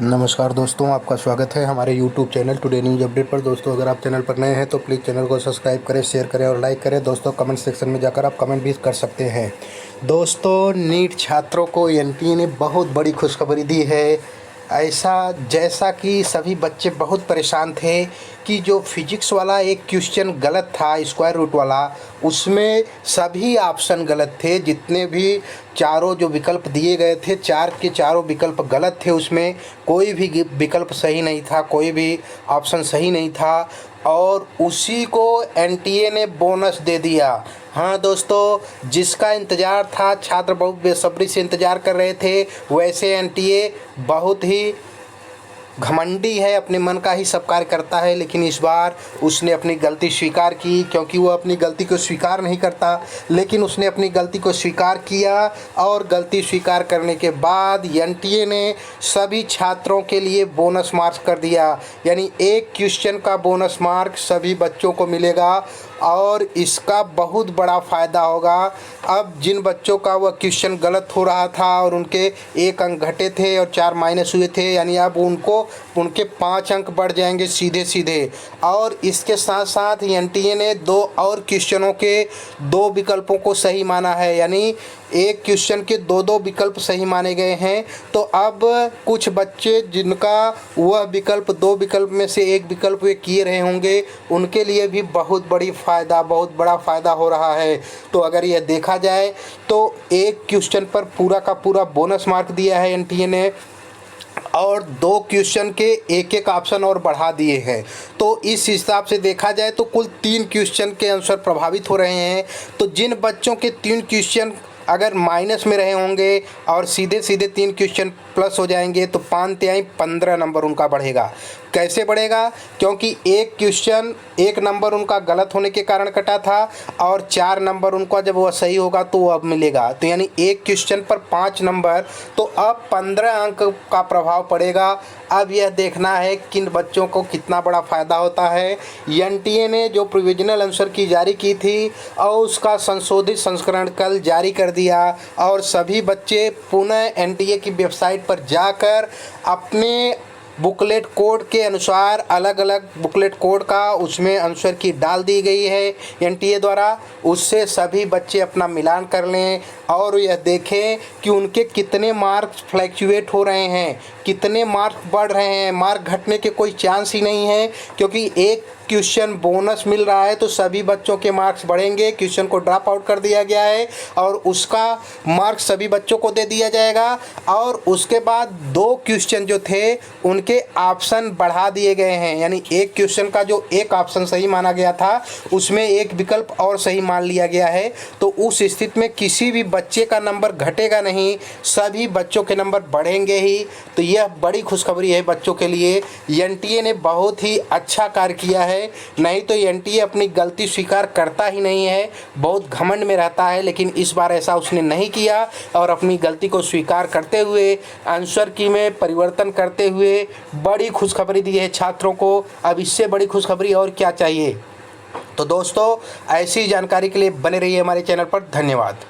नमस्कार दोस्तों, आपका स्वागत है हमारे YouTube channel today news update पर। दोस्तों, अगर आप चैनल पर नए हैं तो प्लीज़ चैनल को सब्सक्राइब करें, शेयर करें और लाइक करें। दोस्तों, कमेंट सेक्शन में जाकर आप कमेंट भी कर सकते हैं। दोस्तों, नीट छात्रों को एनटीए ने बहुत बड़ी खुशखबरी दी है। ऐसा जैसा कि सभी बच्चे बहुत परेशान थे कि जो फिजिक्स वाला एक क्वेश्चन गलत था, स्क्वायर रूट वाला, उसमें सभी ऑप्शन गलत थे। जितने भी चारों जो विकल्प दिए गए थे, चार के चारों विकल्प गलत थे। उसमें कोई भी विकल्प सही नहीं था, कोई भी ऑप्शन सही नहीं था और उसी को एनटीए ने बोनस दे दिया। हाँ दोस्तों, जिसका इंतज़ार था, छात्र बहुत बेसब्री से इंतज़ार कर रहे थे। वैसे एनटीए बहुत ही घमंडी है, अपने मन का ही सब कार्य करता है, लेकिन इस बार उसने अपनी गलती स्वीकार की। क्योंकि वो अपनी गलती को स्वीकार नहीं करता, लेकिन उसने अपनी गलती को स्वीकार किया और गलती स्वीकार करने के बाद एनटीए ने सभी छात्रों के लिए बोनस मार्क्स कर दिया। यानी एक क्वेश्चन का बोनस मार्क सभी बच्चों को मिलेगा और इसका बहुत बड़ा फ़ायदा होगा। अब जिन बच्चों का वह क्वेश्चन गलत हो रहा था और उनके 1 अंक घटे थे और 4 माइनस हुए थे, यानी अब उनके 5 अंक बढ़ जाएंगे सीधे सीधे। और इसके साथ साथ एनटीए ने 2 और क्वेश्चनों के 2 विकल्पों को सही माना है। यानी एक क्वेश्चन के 2 विकल्प सही माने गए हैं। तो अब कुछ बच्चे जिनका वह विकल्प 2 विकल्प में से एक विकल्प वे किए रहे होंगे, उनके लिए भी बहुत बड़ा फ़ायदा हो रहा है। तो अगर यह देखा जाए तो एक क्वेश्चन पर पूरा का पूरा बोनस मार्क दिया है एनटीए ने और 2 क्वेश्चन के एक ऑप्शन और बढ़ा दिए हैं। तो इस हिसाब से देखा जाए तो कुल 3 क्वेश्चन के आंसर प्रभावित हो रहे हैं। तो जिन बच्चों के 3 क्वेश्चन अगर माइनस में रहे होंगे और सीधे सीधे 3 क्वेश्चन प्लस हो जाएंगे तो 5 तिहाई 15 नंबर उनका बढ़ेगा। कैसे बढ़ेगा? क्योंकि एक नंबर उनका गलत होने के कारण कटा था और 4 नंबर उनका जब वह सही होगा तो वो अब मिलेगा। तो यानी एक क्वेश्चन पर 5 नंबर, तो अब 15 अंक का प्रभाव पड़ेगा। अब यह देखना है किन बच्चों को कितना बड़ा फ़ायदा होता है। एनटीए ने जो प्रोविजनल आंसर की जारी की थी और उसका संशोधित संस्करण कल जारी कर दिया और सभी बच्चे पुनः एनटीए की वेबसाइट पर जाकर अपने बुकलेट कोड के अनुसार अलग अलग बुकलेट कोड का उसमें आंसर की डाल दी गई है एनटीए द्वारा। उससे सभी बच्चे अपना मिलान कर लें और यह देखें कि उनके कितने मार्क्स फ्लैक्चुएट हो रहे हैं, कितने मार्क्स बढ़ रहे हैं। मार्क घटने के कोई चांस ही नहीं है, क्योंकि एक क्वेश्चन बोनस मिल रहा है तो सभी बच्चों के मार्क्स बढ़ेंगे। क्वेश्चन को ड्रॉप आउट कर दिया गया है और उसका मार्क्स सभी बच्चों को दे दिया जाएगा। और उसके बाद 2 क्वेश्चन जो थे उनके ऑप्शन बढ़ा दिए गए हैं। यानी एक क्वेश्चन का जो एक ऑप्शन सही माना गया था उसमें एक विकल्प और सही मान लिया गया है। तो उस स्थिति में किसी भी बच्चे का नंबर घटेगा नहीं, सभी बच्चों के नंबर बढ़ेंगे ही। तो यह बड़ी खुशखबरी है बच्चों के लिए। एनटीए ने बहुत ही अच्छा कार्य किया है। नहीं तो एनटीए अपनी गलती स्वीकार करता ही नहीं है, बहुत घमंड में रहता है। लेकिन इस बार ऐसा उसने नहीं किया और अपनी गलती को स्वीकार करते हुए आंसर की में परिवर्तन करते हुए बड़ी खुशखबरी दी है छात्रों को। अब इससे बड़ी खुशखबरी और क्या चाहिए। तो दोस्तों, ऐसी जानकारी के लिए बने रहिए हमारे चैनल पर। धन्यवाद।